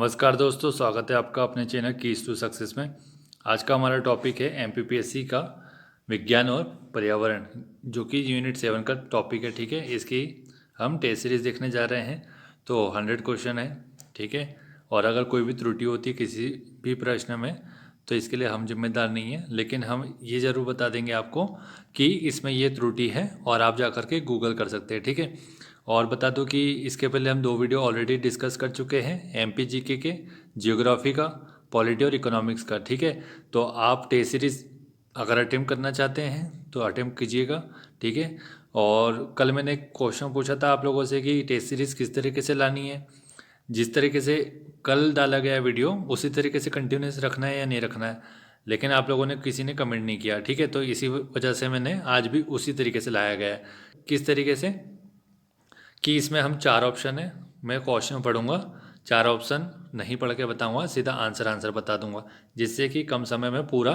नमस्कार दोस्तों, स्वागत है आपका अपने चैनल कीज टू सक्सेस में। आज का हमारा टॉपिक है एमपीपीएससी का विज्ञान और पर्यावरण, जो कि यूनिट 7 का टॉपिक है। ठीक है, इसकी हम टेस्ट सीरीज देखने जा रहे हैं। तो 100 क्वेश्चन है। ठीक है, और अगर कोई भी त्रुटि होती है किसी भी प्रश्न में तो इसके लिए हम जिम्मेदार नहीं हैं, लेकिन हम ये ज़रूर बता देंगे आपको कि इसमें ये त्रुटि है और आप जा कर के गूगल कर सकते हैं। ठीक है, और बता दो कि इसके पहले हम 2 वीडियो ऑलरेडी डिस्कस कर चुके हैं, एमपी जीके के, जियोग्राफी का, पॉलिटी और इकोनॉमिक्स का। ठीक है, तो आप टेस्ट सीरीज अगर अटेम्प्ट करना चाहते हैं तो अटेम्प्ट कीजिएगा। ठीक है, और कल मैंने क्वेश्चन पूछा था आप लोगों से कि टेस्ट सीरीज़ किस तरीके से लानी है। जिस तरीके से कल डाला गया वीडियो उसी तरीके से कंटिन्यूस रखना है या नहीं रखना है, लेकिन आप लोगों ने किसी ने कमेंट नहीं किया। ठीक है, तो इसी वजह से मैंने आज भी उसी तरीके से लाया गया है। किस तरीके से कि इसमें हम 4 ऑप्शन है, मैं क्वेश्चन पढ़ूंगा, 4 ऑप्शन नहीं पढ़ के बताऊंगा, सीधा आंसर बता दूंगा, जिससे कि कम समय में पूरा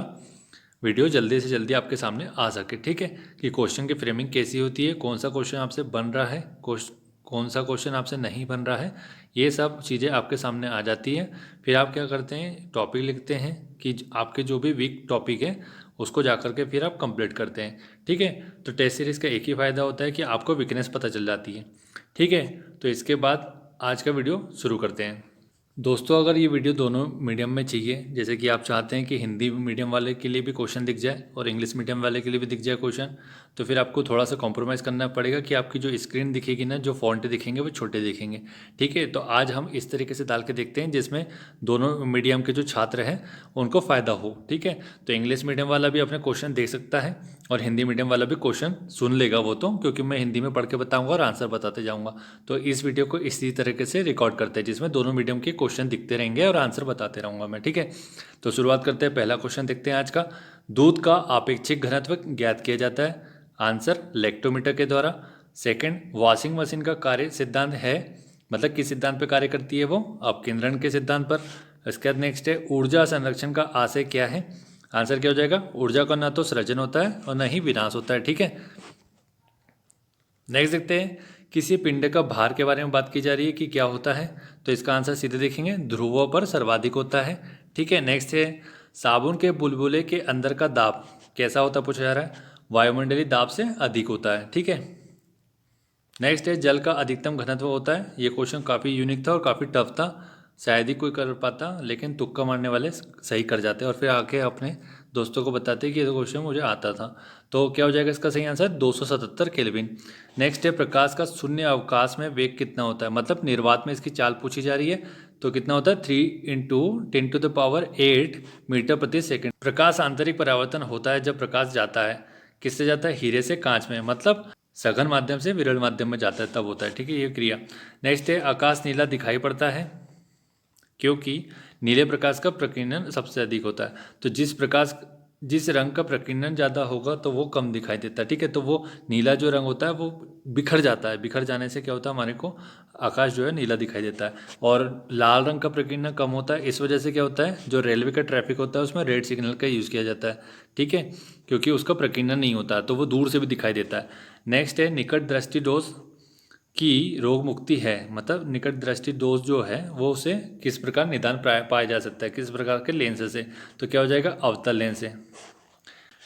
वीडियो जल्दी से जल्दी आपके सामने आ सके। ठीक है, कि क्वेश्चन की फ्रेमिंग कैसी होती है, कौन सा क्वेश्चन आपसे बन रहा है, कौन सा क्वेश्चन आपसे नहीं बन रहा है, ये सब चीज़ें आपके सामने आ जाती है। फिर आप क्या करते हैं, टॉपिक लिखते हैं कि आपके जो भी वीक टॉपिक है उसको जा कर के फिर आप कंप्लीट करते हैं। ठीक है, तो टेस्ट सीरीज़ का एक ही फ़ायदा होता है कि आपको वीकनेस पता चल जाती है। ठीक है, तो इसके बाद आज का वीडियो शुरू करते हैं। दोस्तों, अगर ये वीडियो दोनों मीडियम में चाहिए, जैसे कि आप चाहते हैं कि हिंदी मीडियम वाले के लिए भी क्वेश्चन दिख जाए और इंग्लिश मीडियम वाले के लिए भी दिख जाए क्वेश्चन, तो फिर आपको थोड़ा सा कॉम्प्रोमाइज़ करना पड़ेगा कि आपकी जो स्क्रीन दिखेगी ना, जो फॉन्ट दिखेंगे वो छोटे दिखेंगे। ठीक है, तो आज हम इस तरीके से डाल के देखते हैं जिसमें दोनों मीडियम के जो छात्र हैं उनको फ़ायदा हो। ठीक है, तो इंग्लिश मीडियम वाला भी अपने क्वेश्चन देख सकता है और हिंदी मीडियम वाला भी क्वेश्चन सुन लेगा वो, तो क्योंकि मैं हिंदी में पढ़ के बताऊँगा और आंसर बताते जाऊँगा। तो इस वीडियो को इसी तरीके से रिकॉर्ड करते हैं जिसमें दोनों मीडियम के क्वेश्चन दिखते रहेंगे और आंसर बताते रहूँगा मैं। ठीक है, तो शुरुआत करते हैं। पहला क्वेश्चन देखते हैं आज का। दूध का आपेक्षिक घनत्व ज्ञात किया जाता है। आंसर लेक्टोमीटर के द्वारा। सेकंड, वॉशिंग मशीन का कार्य सिद्धांत है, मतलब किस सिद्धांत पर कार्य करती है वो, अपकेंद्रण के सिद्धांत पर। इसके बाद नेक्स्ट है, ऊर्जा संरक्षण का आशय क्या है। आंसर क्या हो जाएगा, ऊर्जा का ना तो सृजन होता है और ना ही विनाश होता है। ठीक है, नेक्स्ट देखते हैं, किसी पिंड का भार के बारे में बात की जा रही है कि क्या होता है, तो इसका आंसर सीधे देखेंगे, ध्रुवों पर सर्वाधिक होता है। ठीक है, नेक्स्ट है, साबुन के बुलबुले के अंदर का दाब कैसा होता पूछा जा रहा है, वायुमंडलीय दाब से अधिक होता है। ठीक है, नेक्स्ट है, जल का अधिकतम घनत्व होता है। ये क्वेश्चन काफ़ी यूनिक था और काफ़ी टफ था, शायद ही कोई कर पाता, लेकिन तुक्का मारने वाले सही कर जाते और फिर आके अपने दोस्तों को बताते कि ये क्वेश्चन मुझे आता था। तो क्या हो जाएगा इसका सही आंसर, 277 केल्विन। नेक्स्ट है, प्रकाश का शून्य अवकाश में वेग कितना होता है, मतलब निर्वात में इसकी चाल पूछी जा रही है, तो कितना होता है 3 × 10⁸ मीटर प्रति सेकंड। प्रकाश आंतरिक परावर्तन होता है जब प्रकाश जाता है, किससे जाता है, हीरे से कांच में, मतलब सघन माध्यम से विरल माध्यम में जाता है तब होता है। ठीक है, ये क्रिया। नेक्स्ट है, आकाश नीला दिखाई पड़ता है क्योंकि नीले प्रकाश का प्रकीर्णन सबसे अधिक होता है। तो जिस रंग का प्रकीर्णन ज़्यादा होगा तो वो कम दिखाई देता है। ठीक है, तो वो नीला जो रंग होता है वो बिखर जाता है, बिखर जाने से क्या होता है, हमारे को आकाश जो है नीला दिखाई देता है। और लाल रंग का प्रकीर्णन कम होता है, इस वजह से क्या होता है, जो रेलवे का ट्रैफिक होता है उसमें रेड सिग्नल का यूज़ किया जाता है। ठीक है, क्योंकि उसका प्रकीर्णन नहीं होता तो वो दूर से भी दिखाई देता है। नेक्स्ट है, निकट दृष्टि दोष की रोग मुक्ति है, मतलब निकट दृष्टि दोष जो है वो उसे किस प्रकार निदान पाया जा सकता है, किस प्रकार के लेंस से, तो क्या हो जाएगा, अवतल लेंस से।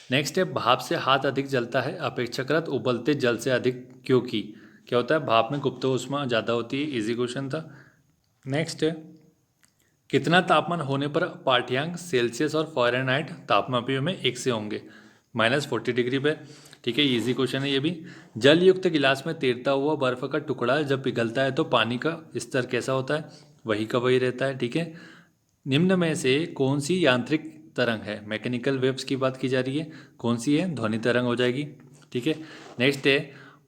नेक्स्ट है, भाप से हाथ अधिक जलता है अपेक्षाकृत उबलते जल से अधिक, क्योंकि क्या होता है, भाप में गुप्त ऊष्मा ज़्यादा होती है। इजी क्वेश्चन था। नेक्स्ट है, कितना तापमान होने पर पाठ्यांक सेल्सियस और फ़ारेनहाइट तापमापियों में एक से होंगे, -40 डिग्री पे। ठीक है, इजी क्वेश्चन है ये भी। जल युक्त गिलास में तैरता हुआ बर्फ का टुकड़ा जब पिघलता है तो पानी का स्तर कैसा होता है, वही का वही रहता है। ठीक है, निम्न में से कौन सी यांत्रिक तरंग है, मैकेनिकल वेव्स की बात की जा रही है, कौन सी है, ध्वनि तरंग हो जाएगी। ठीक है, नेक्स्ट है,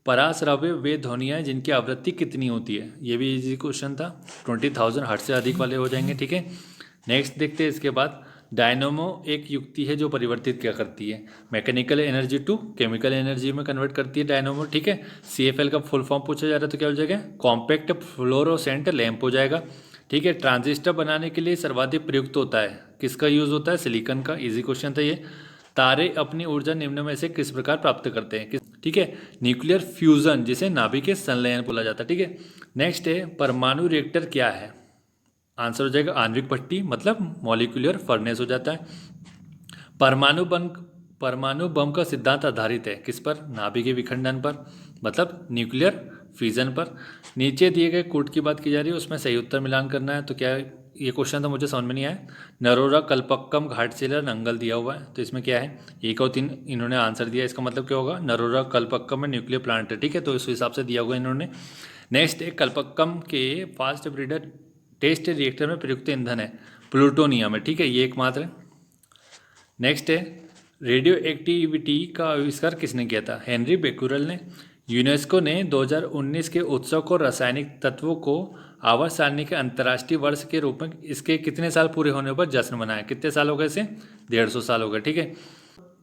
पराश्रव्य वे ध्वनियाँ जिनकी आवृत्ति कितनी होती है, ये भी इजी क्वेश्चन था, 20,000 हर्ट्ज से अधिक वाले हो जाएंगे। ठीक है, नेक्स्ट देखते हैं इसके बाद, डायनोमो एक युक्ति है जो परिवर्तित क्या करती है, mechanical energy to chemical energy में कन्वर्ट करती है डायनोमो। ठीक है, CFL का फुल फॉर्म पूछा जा रहा है तो क्या हो जाएगा, कॉम्पैक्ट फ्लोरोसेंट लैंप हो जाएगा। ठीक है, ट्रांजिस्टर बनाने के लिए सर्वाधिक प्रयुक्त होता है, किसका यूज़ होता है, सिलिकॉन का। इजी क्वेश्चन था ये। तारे अपनी ऊर्जा निम्न में से किस प्रकार प्राप्त करते हैं, ठीक है, न्यूक्लियर फ्यूजन, जिसे नाभिकीय संलयन बोला जाता है। ठीक है, नेक्स्ट है, परमाणु रिएक्टर क्या है, आंसर हो जाएगा आणविक भट्टी, मतलब मॉलिक्यूलर फर्नेस हो जाता है। परमाणु बम का सिद्धांत आधारित है किस पर? नाभिकीय विखंडन पर, मतलब न्यूक्लियर फिजन पर। नीचे दिए गए कोड की बात की जा रही है, उसमें सही उत्तर मिलान करना है। तो क्या है? ये क्वेश्चन तो मुझे समझ में नहीं आया। नरोरा कल्पक्कम घाटशिला नंगल दिया हुआ है, तो इसमें क्या है? 1 और 3 इन्होंने आंसर दिया, इसका मतलब क्या होगा? नरोरा कल्पक्कम में न्यूक्लियर प्लांट है, ठीक है, तो इस हिसाब से दिया हुआ इन्होंने। नेक्स्ट एक कल्पक्कम के फास्ट ब्रीडर टेस्ट रिएक्टर में प्रयुक्त ईंधन है प्लूटोनियम है, ठीक है, ये एकमात्र है। नेक्स्ट है रेडियो एक्टिविटी का आविष्कार किसने किया था? हेनरी बेकुरल ने। यूनेस्को ने 2019 के उत्सव को रासायनिक तत्वों को आवर्त सारणी के अंतर्राष्ट्रीय वर्ष के रूप में इसके कितने साल पूरे होने पर जश्न मनाया? कितने साल हो गए इसे? 150 साल हो गए, ठीक है।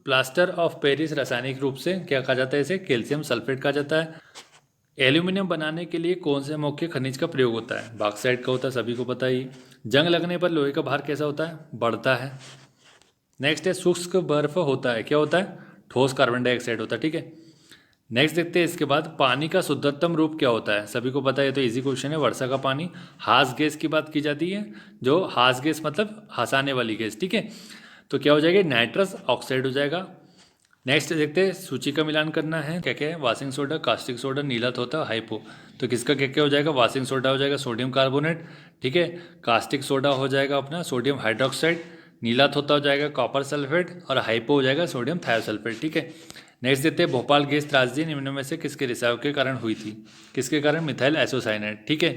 प्लास्टर ऑफ पेरिस रासायनिक रूप से क्या कहा जाता है? इसे कैल्शियम सल्फेट कहा जाता है। एल्यूमिनियम बनाने के लिए कौन से मुख्य खनिज का प्रयोग होता है? बॉक्साइट का होता है, सभी को पता ही। जंग लगने पर लोहे का भार कैसा होता है? बढ़ता है। नेक्स्ट है शुष्क बर्फ होता है, क्या होता है? ठोस कार्बन डाइऑक्साइड होता है, ठीक है। नेक्स्ट देखते हैं इसके बाद पानी का शुद्धतम रूप क्या होता है? सभी को पता है, तो इजी क्वेश्चन है, वर्षा का पानी। हास गैस की बात की जाती है, जो हास गैस मतलब हंसाने वाली गैस, ठीक है, तो क्या हो जाएगा? नाइट्रस ऑक्साइड हो जाएगा। नेक्स्ट देखते हैं सूची का मिलान करना है, क्या क्या है? वाशिंग सोडा, कास्टिक सोडा, नीला तोता, हाइपो। तो किसका क्या क्या हो जाएगा? वाशिंग सोडा हो जाएगा सोडियम कार्बोनेट, ठीक है। कास्टिक सोडा हो जाएगा अपना सोडियम हाइड्रोक्साइड, नीला तोता हो जाएगा कॉपर सल्फेट, और हाइपो हो जाएगा सोडियम थायोसल्फेट, ठीक है। नेक्स्ट देते हैं भोपाल गैस त्रासदी निम्न में से किसके रिसाव के कारण हुई थी? किसके कारण? मिथाइल एसोसाइनेट, ठीक है।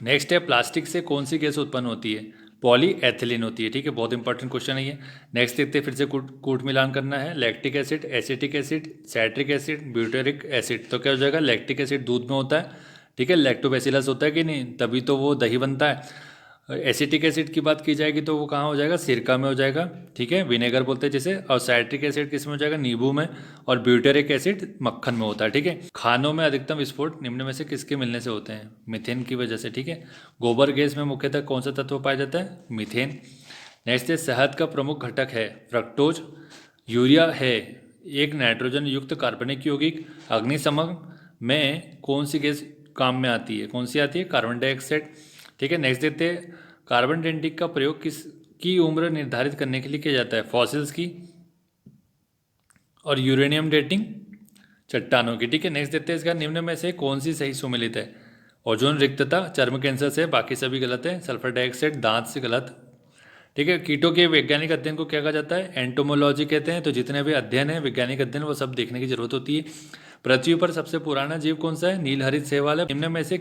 नेक्स्ट है प्लास्टिक से कौन सी गैस उत्पन्न होती है? पॉली एथिलीन होती है, ठीक है, बहुत इंपॉर्टेंट क्वेश्चन है ये। नेक्स्ट देखते हैं, फिर से कूट मिलान करना है। Lactic acid, acetic acid, citric acid, butyric acid, तो क्या हो जाएगा? लैक्टिक एसिड दूध में होता है, ठीक है, लैक्टोबैसिलस होता है कि नहीं, तभी तो वो दही बनता है। एसिटिक एसिड की बात की जाएगी तो वो कहाँ हो जाएगा? सिरका में हो जाएगा, ठीक है, विनेगर बोलते हैं जिसे। और साइट्रिक एसिड किस में हो जाएगा? नींबू में। और ब्यूटेरिक एसिड मक्खन में होता है, ठीक है। खानों में अधिकतम विस्फोट निम्न में से किसके मिलने से होते हैं? मीथेन की वजह से, ठीक है। गोबर गैस में मुख्यतः कौन सा तत्व पाया जाता है? मीथेन। नेक्स्ट है शहद का प्रमुख घटक है फ्रक्टोज। यूरिया है एक नाइट्रोजन युक्त कार्बनिक यौगिक। अग्निशमन में कौन सी गैस काम में आती है? कौन सी आती है? कार्बन डाइऑक्साइड, ठीक है। नेक्स्ट देखते हैं कार्बन डेटिंग का प्रयोग किस की उम्र निर्धारित करने के लिए किया जाता है? फॉसिल्स की। और यूरेनियम डेटिंग चट्टानों की, ठीक है। नेक्स्ट देखते हैं इसका निम्न में से कौन सी सही सुमेलित है? ओजोन रिक्तता चर्म कैंसर से, बाकी सभी गलत है। सल्फर डाइऑक्साइड दांत से गलत, ठीक है। कीटों के वैज्ञानिक अध्ययन को क्या कहा जाता है? एंटोमोलॉजी कहते हैं। तो जितने भी अध्ययन है वैज्ञानिक अध्ययन वो सब देखने की जरूरत होती है। पृथ्वी पर सबसे पुराना जीव कौन सा है? नीलहरित शैवाल है। निम्न में से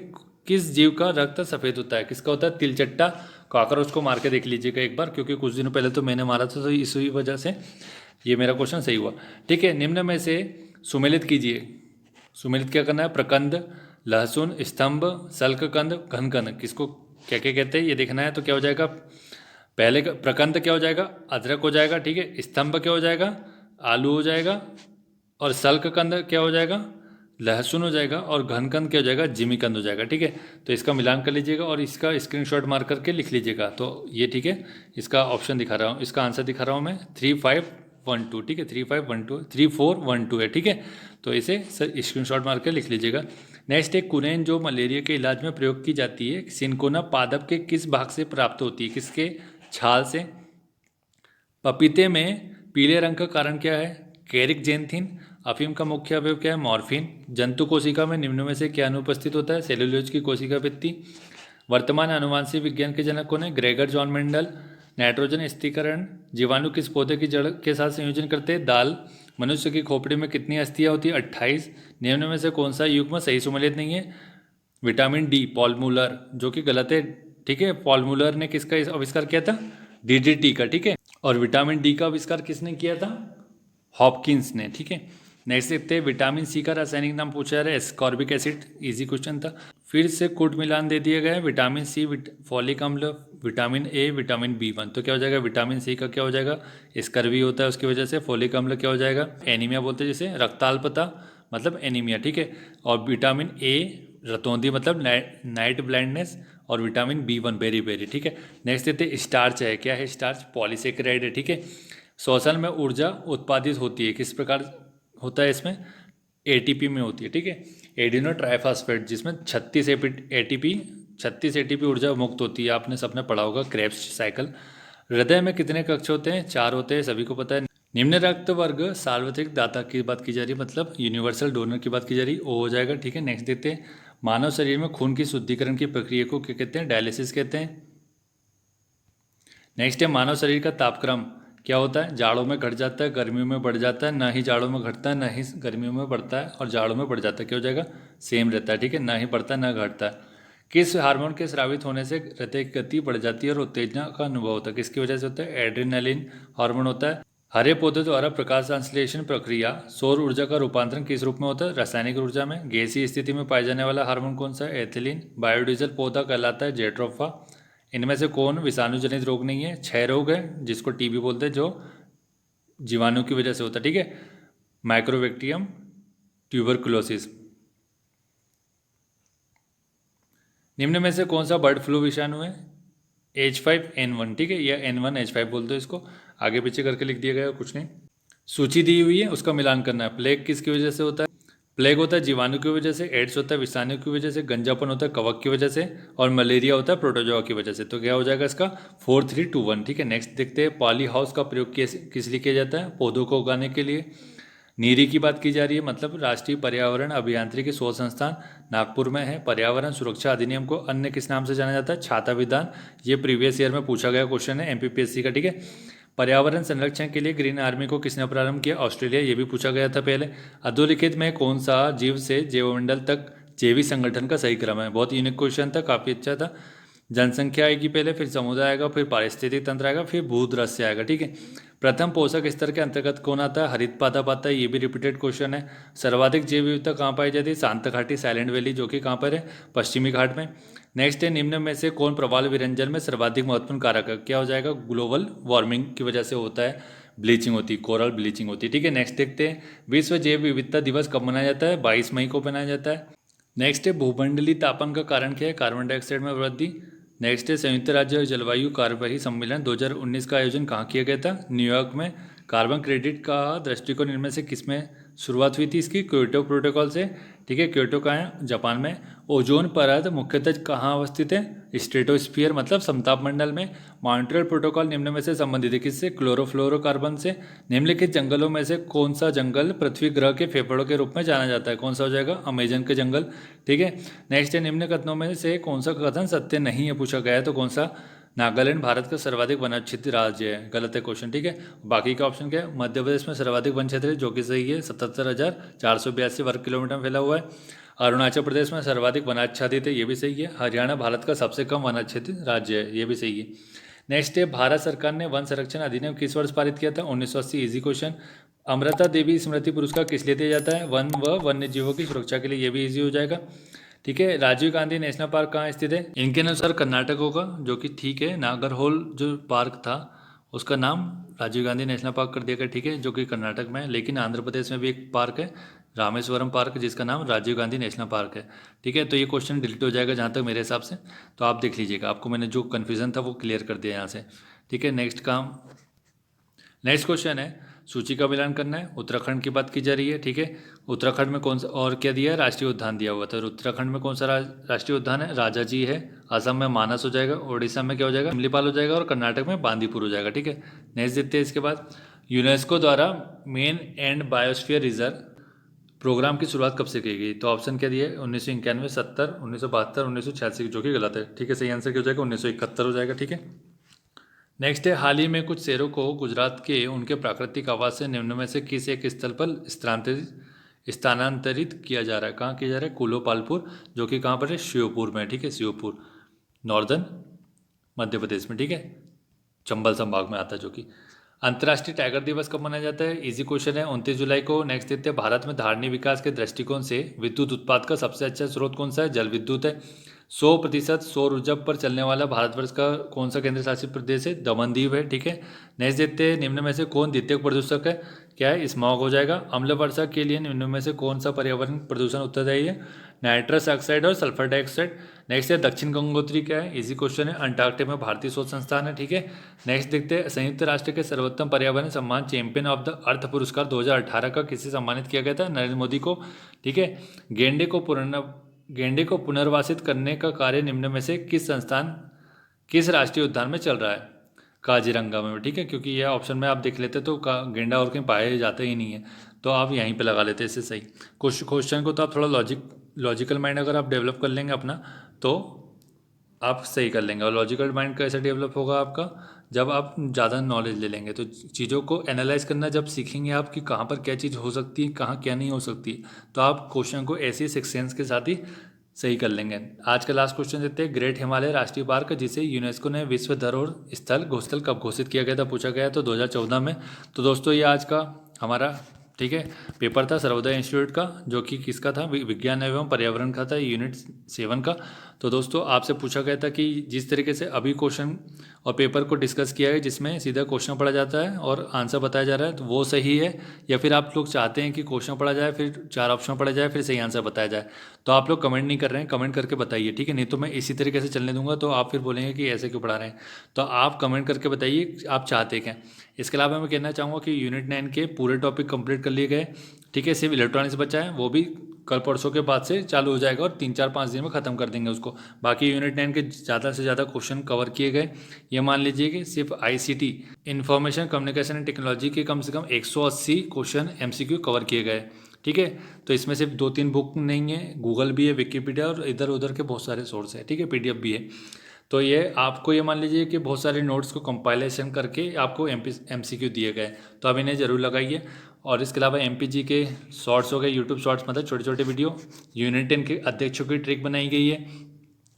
किस जीव का रक्त सफेद होता है? किसका होता है? तिलचट्टा कॉकरोच को मार के देख लीजिएगा एक बार, क्योंकि कुछ दिनों पहले तो मैंने मारा था, तो इसी वजह से ये मेरा क्वेश्चन सही हुआ, ठीक है। निम्न में से सुमेलित कीजिए। सुमेलित क्या करना है? प्रकंद, लहसुन, स्तंभ, सल्ककंद, घनकंद, किसको क्या क्या कहते हैं ये देखना है। तो क्या हो जाएगा? पहले का प्रकंद क्या हो जाएगा? अदरक हो जाएगा, ठीक है। स्तंभ क्या हो जाएगा? आलू हो जाएगा। और सल्ककंद क्या हो जाएगा? लहसुन हो जाएगा। और घनकंद क्या हो जाएगा? जिमीकंद हो जाएगा, ठीक है। तो इसका मिलान कर लीजिएगा और इसका स्क्रीनशॉट मार करके लिख लीजिएगा। तो ये ठीक है, इसका ऑप्शन दिखा रहा हूँ, इसका आंसर दिखा रहा हूँ मैं 3512, ठीक है, 3512 3412 है, ठीक है। तो इसे स्क्रीनशॉट मार कर लिख लीजिएगा। नेक्स्ट एक कुरैन जो मलेरिया के इलाज में प्रयोग की जाती है, सिनकोना पादप के किस भाग से प्राप्त होती है? किसके? छाल से। पपीते में पीले रंग का कारण क्या है? कैरिकजेंथिन। अफीम का मुख्य अवयव क्या है? मॉर्फिन। जंतु कोशिका में निम्न में से क्या अनुपस्थित होता है? सेलुलोज की कोशिका भित्ति। वर्तमान अनुवांशिक विज्ञान के जनक कौन है? Gregor John Mendel. नाइट्रोजन स्थिरीकरण जीवाणु किस पौधे की जड़ के साथ संयोजन करते हैं? दाल। मनुष्य की खोपड़ी में कितनी अस्थियां होती है? 28। निम्न में से कौन सा युग्म सही सुमेलित नहीं है? विटामिन डी, पॉल मूलर, जो कि गलत है, ठीक है। पॉल मूलर ने किसका आविष्कार किया था? डीडीटी का, ठीक है। और विटामिन डी का आविष्कार किसने किया था? हॉपकिंस ने, ठीक है। नेक्स्ट देखते हैं विटामिन सी का रासायनिक नाम पूछा जा रहा है, एस्कॉर्बिक एसिड, इजी क्वेश्चन था। फिर से कूट मिलान दे दिया गया है, विटामिन सी, फॉलिक अम्ल, विटामिन ए, विटामिन B1, तो क्या हो जाएगा? विटामिन सी का क्या हो जाएगा? स्कर्वी होता है उसकी वजह से। फॉलिक अम्ल क्या हो जाएगा? एनीमिया बोलते हैं जिसे, रक्ताल्पता मतलब एनीमिया, ठीक है। और विटामिन ए रतौंधी मतलब नाइट ब्लाइंडनेस। और विटामिन B1 बेरी बेरी, ठीक है। नेक्स्ट देते स्टार्च है, क्या है स्टार्च? पॉलीसेकेराइड है, ठीक है। श्वसन में ऊर्जा उत्पादित होती है, किस प्रकार होता है इसमें? ATP में होती है, ठीक है। एडिनो ट्राइफॉस्फेट, जिसमें 36 ATP 36 एटीपी ऊर्जा मुक्त होती है, आपने सबने पढ़ा होगा क्रेब्स साइकिल। हृदय में कितने कक्ष होते हैं? 4 होते हैं, सभी को पता है। निम्न रक्त वर्ग सार्वत्रिक दाता की बात की जा रही है, मतलब यूनिवर्सल डोनर की बात की जा रही है, ओ हो जाएगा। ठीक है, नेक्स्ट देखते हैं। मानव शरीर में खून की शुद्धिकरण की प्रक्रिया को क्या कहते हैं? डायलिसिस कहते हैं। नेक्स्ट है मानव शरीर का तापक्रम क्या होता है? जाड़ों में घट जाता है, गर्मियों में बढ़ जाता है, ना ही जाड़ों में घटता है ना ही गर्मियों में बढ़ता है, और जाड़ों में बढ़ जाता है। क्या हो जाएगा? सेम रहता है। ठीक है, ना ही बढ़ता है ना घटता है। किस हार्मोन के स्रावित होने से हृदय की गति बढ़ जाती है और उत्तेजना का अनुभव होता है? किसकी वजह से होता है? एड्रेनालिन हार्मोन होता है। हरे पौधे द्वारा प्रकाश संश्लेषण प्रक्रिया सौर ऊर्जा का रूपांतरण किस रूप में होता है? रासायनिक ऊर्जा में। गैसीय स्थिति में पाए जाने वाला हार्मोन कौन सा है? एथिलीन। बायोडीजल पौधा कहलाता है जेट्रोफा। इनमें से कौन विषाणु जनित रोग नहीं है? 6 रोग है जिसको टीबी बोलते हैं, जो जीवाणु की वजह से होता है। ठीक है, माइक्रोबैक्टीरियम, ट्यूबरकुलोसिस। निम्न में से कौन सा बर्ड फ्लू विषाणु है? H5N1। ठीक है, या N1H5 बोल दो इसको, आगे पीछे करके लिख दिया गया, कुछ नहीं। सूची दी हुई है, उसका मिलान करना है। प्लेग किसकी वजह से होता है? प्लेग होता है जीवाणु की वजह से, एड्स होता है विषाणु की वजह से, गंजापन होता है कवक की वजह से, और मलेरिया होता है प्रोटोजोआ की वजह से। तो क्या हो जाएगा इसका? 4 3 2 1। ठीक है, नेक्स्ट देखते हैं। पॉली हाउस का प्रयोग किस लिए किया जाता है? पौधों को उगाने के लिए। नीरी की बात की जा रही है, मतलब राष्ट्रीय पर्यावरण अभियांत्रिकी शोध संस्थान नागपुर में है। पर्यावरण सुरक्षा अधिनियम को अन्य किस नाम से जाना जाता है? छाता विधान। ये प्रीवियस ईयर में पूछा गया क्वेश्चन है एमपीपीएससी का। ठीक है, पर्यावरण संरक्षण के लिए ग्रीन आर्मी को किसने प्रारंभ किया? ऑस्ट्रेलिया। ये भी पूछा गया था पहले। अधोलिखित में कौन सा जीव से जैवमंडल तक जैविक संगठन का सही क्रम है? बहुत यूनिक क्वेश्चन था, काफी अच्छा था। जनसंख्या आएगी पहले, फिर समुदाय आएगा, फिर पारिस्थितिक तंत्र आएगा, फिर भूदृश्य आएगा। ठीक है, प्रथम पोषक स्तर के अंतर्गत कौन आता है? हरित पादप पाता है। ये भी रिपीटेड क्वेश्चन है। सर्वाधिक जैव विविधता कहाँ पाई जाती है? शांत घाटी, साइलेंट वैली, जो कि कहाँ पर है? पश्चिमी घाट में। नेक्स्ट है, निम्न में से कौन प्रवाल विरंजन में सर्वाधिक महत्वपूर्ण कारक है? क्या हो जाएगा? ग्लोबल वार्मिंग की वजह से होता है, ब्लीचिंग होती है, कोरल ब्लीचिंग होती है। ठीक है, नेक्स्ट देखते हैं। विश्व जैव विविधता दिवस कब मनाया जाता है? 22 मई को मनाया जाता है। नेक्स्ट है, भूमंडलीय तापन का कारण क्या है? कार्बन डाइऑक्साइड में वृद्धि। नेक्स्ट है, संयुक्त राज्य जलवायु कार्यवाही सम्मेलन 2019 का आयोजन कहाँ किया गया था? न्यूयॉर्क में। कार्बन क्रेडिट का दृष्टिकोण इनमें से किसमें शुरुआत हुई थी इसकी? क्योटो प्रोटोकॉल से। ठीक है, क्योटो कहाँ है? जापान में। ओजोन परत मुख्यतः कहाँ अवस्थित है? स्ट्रेटोस्फीयर, मतलब समताप मंडल में। मॉन्ट्रियल प्रोटोकॉल निम्न में से संबंधित है किससे? क्लोरोफ्लोरोकार्बन से। निम्नलिखित जंगलों में से कौन सा जंगल पृथ्वी ग्रह के फेफड़ों के रूप में जाना जाता है? कौन सा हो जाएगा? अमेजन के जंगल। ठीक है, नेक्स्ट है, निम्न कथनों में से कौन सा कथन सत्य नहीं है पूछा गया है, तो कौन सा? नागालैंड भारत का सर्वाधिक वनाच्छिद्र राज्य है। गलत है क्वेश्चन। ठीक है, बाकी का ऑप्शन क्या है? मध्य प्रदेश में सर्वाधिक वन क्षेत्र है, जो कि सही है, 77,482 वर्ग किलोमीटर में फैला हुआ है। अरुणाचल प्रदेश में सर्वाधिक वनाच्छादित है, ये भी सही है। हरियाणा भारत का सबसे कम वनाच्छादित राज्य है, ये भी सही है। नेक्स्ट है, भारत सरकार ने वन संरक्षण अधिनियम किस वर्ष पारित किया था? 1980। Easy question. अमृता देवी स्मृति पुरस्कार किस लिए दिया जाता है? वन व वन्य जीवों की सुरक्षा के लिए, ये भी इजी हो जाएगा। ठीक है, राजीव गांधी नेशनल पार्क कहाँ स्थित है? इनके अनुसार कर्नाटक होगा, जो कि ठीक है। नागरहोल जो पार्क था उसका नाम राजीव गांधी नेशनल पार्क कर दिया गया। ठीक है, जो कि कर्नाटक में है। लेकिन आंध्र प्रदेश में भी एक पार्क है, रामेश्वरम पार्क, जिसका नाम राजीव गांधी नेशनल पार्क है। ठीक है, तो ये क्वेश्चन डिलीट हो जाएगा जहाँ तक मेरे हिसाब से, तो आप देख लीजिएगा। आपको मैंने जो कन्फ्यूज़न था वो क्लियर कर दिया यहाँ से। ठीक है, नेक्स्ट क्वेश्चन है, सूची का मिलान करना है। उत्तराखंड की बात की जा रही है। ठीक है, उत्तराखंड में कौन सा और क्या दिया है? राष्ट्रीय उद्यान दिया हुआ था। उत्तराखंड में कौन सा राष्ट्रीय उद्यान है? राजा जी है। असम में मानस हो जाएगा। उड़ीसा में क्या हो जाएगा? शिमलीपाल हो जाएगा। और कर्नाटक में बांदीपुर हो जाएगा। ठीक है, नेक्स्ट देखते हैं। इसके बाद, यूनेस्को द्वारा Man and Biosphere Reserve Programme की शुरुआत कब से की गई? तो ऑप्शन क्या दिया है? 1991, 70, 1972, 1986, जो कि गलत है। ठीक है, सही आंसर क्या हो जाएगा? 1971 हो जाएगा। ठीक है, नेक्स्ट है, हाल ही में कुछ शेरों को गुजरात के उनके प्राकृतिक आवास से निम्न में से किस एक स्थल पर स्थानांतरित किया जा रहा है? कहाँ किया जा रहा है? कुलोपालपुर, जो कि कहाँ पर है? श्योपुर में। ठीक है, श्योपुर नॉर्दर्न मध्य प्रदेश में। ठीक है, चंबल संभाग में आता है। जो कि अंतर्राष्ट्रीय टाइगर दिवस कब मनाया जाता है? इजी क्वेश्चन है, 29 जुलाई को। नेक्स्ट देखते हैं, भारत में धारणीय विकास के दृष्टिकोण से विद्युत उत्पाद का सबसे अच्छा स्रोत कौन सा है? जल विद्युत है। 100% सौर ऊर्जा पर चलने वाला भारतवर्ष का कौन सा केंद्र शासित प्रदेश है? दमन दीव है। ठीक है, नेक्स्ट देखते हैं, निम्न में से कौन द्वितीयक प्रदूषक है? क्या है? स्मॉग हो जाएगा। अम्ल वर्षा के लिए निम्न में से कौन सा पर्यावरण प्रदूषण उत्तरदायी है? नाइट्रस ऑक्साइड और सल्फर डाइऑक्साइड। नेक्स्ट है, दक्षिण गंगोत्री क्या है? इजी क्वेश्चन है। अंटार्कटिका में भारतीय शोध संस्थान है। ठीक है, नेक्स्ट देखते हैं, संयुक्त राष्ट्र के सर्वोत्तम पर्यावरण सम्मान चैंपियन ऑफ द अर्थ पुरस्कार 2018 का किसे सम्मानित किया गया था? नरेंद्र मोदी को। ठीक है, गेंडे को गेंडे को पुनर्वासित करने का कार्य निम्न में से किस राष्ट्रीय उद्यान में चल रहा है? काजीरंगा में, ठीक है, क्योंकि ये ऑप्शन में आप देख लेते तो गेंडा और कहीं पाया जाता ही नहीं है, तो आप यहीं पे लगा लेते इससे सही। क्वेश्चन को तो आप थोड़ा लॉजिकल माइंड अगर आप डेवलप कर लेंगे अपना, तो आप सही कर लेंगे। और लॉजिकल माइंड कैसे डेवलप होगा आपका? जब आप ज़्यादा नॉलेज ले लेंगे, तो चीज़ों को एनालाइज करना जब सीखेंगे आप कि कहाँ पर क्या चीज़ हो सकती है, कहाँ क्या नहीं हो सकती, तो आप क्वेश्चन को ऐसे सेक्शंस के साथ ही सही कर लेंगे। आज का लास्ट क्वेश्चन देते हैं, ग्रेट हिमालय राष्ट्रीय पार्क जिसे यूनेस्को ने विश्व धरोहर स्थल कब घोषित किया गया था, पूछा गया तो 2014 में। तो दोस्तों ये आज का हमारा, ठीक है, पेपर था सर्वोदय इंस्टीट्यूट का, जो कि किसका था? विज्ञान एवं पर्यावरण का था, यूनिट 7 का। तो दोस्तों आपसे पूछा गया था कि जिस तरीके से अभी क्वेश्चन और पेपर को डिस्कस किया है, जिसमें सीधा क्वेश्चन पढ़ा जाता है और आंसर बताया जा रहा है, तो वो सही है, या फिर आप लोग चाहते हैं कि क्वेश्चन पढ़ा जाए, फिर 4 ऑप्शन पढ़ा जाए, फिर सही आंसर बताया जाए? तो आप लोग कमेंट नहीं कर रहे हैं, कमेंट करके बताइए, ठीक है, नहीं तो मैं इसी तरीके से चलने दूंगा, तो आप फिर बोलेंगे कि ऐसे क्यों पढ़ा रहे हैं। तो आप कमेंट करके बताइए आप चाहते क्या। इसके अलावा मैं कहना चाहूँगा कि यूनिट 9 के पूरे टॉपिक कंप्लीट कर लिए गए, ठीक है, सिर्फ इलेक्ट्रॉनिक्स बचा है, वो भी कल परसों के बाद से चालू हो जाएगा और 3-4-5 दिन में ख़त्म कर देंगे उसको। बाकी यूनिट 9 के ज़्यादा से ज़्यादा क्वेश्चन कवर किए गए। ये मान लीजिए कि सिर्फ ICT information communication and technology के कम से कम 180 क्वेश्चन MCQ कवर किए गए, ठीक है। तो इसमें सिर्फ 2-3 बुक नहीं है, गूगल भी है, विकीपीडिया और इधर उधर के बहुत सारे सोर्स है, ठीक है, PDF भी है। तो ये आपको ये मान लीजिए कि बहुत सारे नोट्स को कंपाइलेशन करके आपको MCQ दिए गए, तो अब इन्हें ज़रूर लगाइए। और इसके अलावा MPG के शॉर्ट्स हो गए, यूट्यूब शॉर्ट्स, मतलब छोटे छोटे वीडियो। यूनिट 10 के अध्यक्षों की ट्रिक बनाई गई है,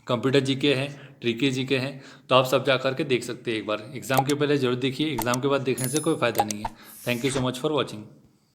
कंप्यूटर GK है, ट्रिकी GK है, तो आप सब जा करके देख सकते हैं। एक बार एग्ज़ाम के पहले जरूर देखिए, एग्ज़ाम के बाद देखने से कोई फ़ायदा नहीं है। Thank you so much for watching.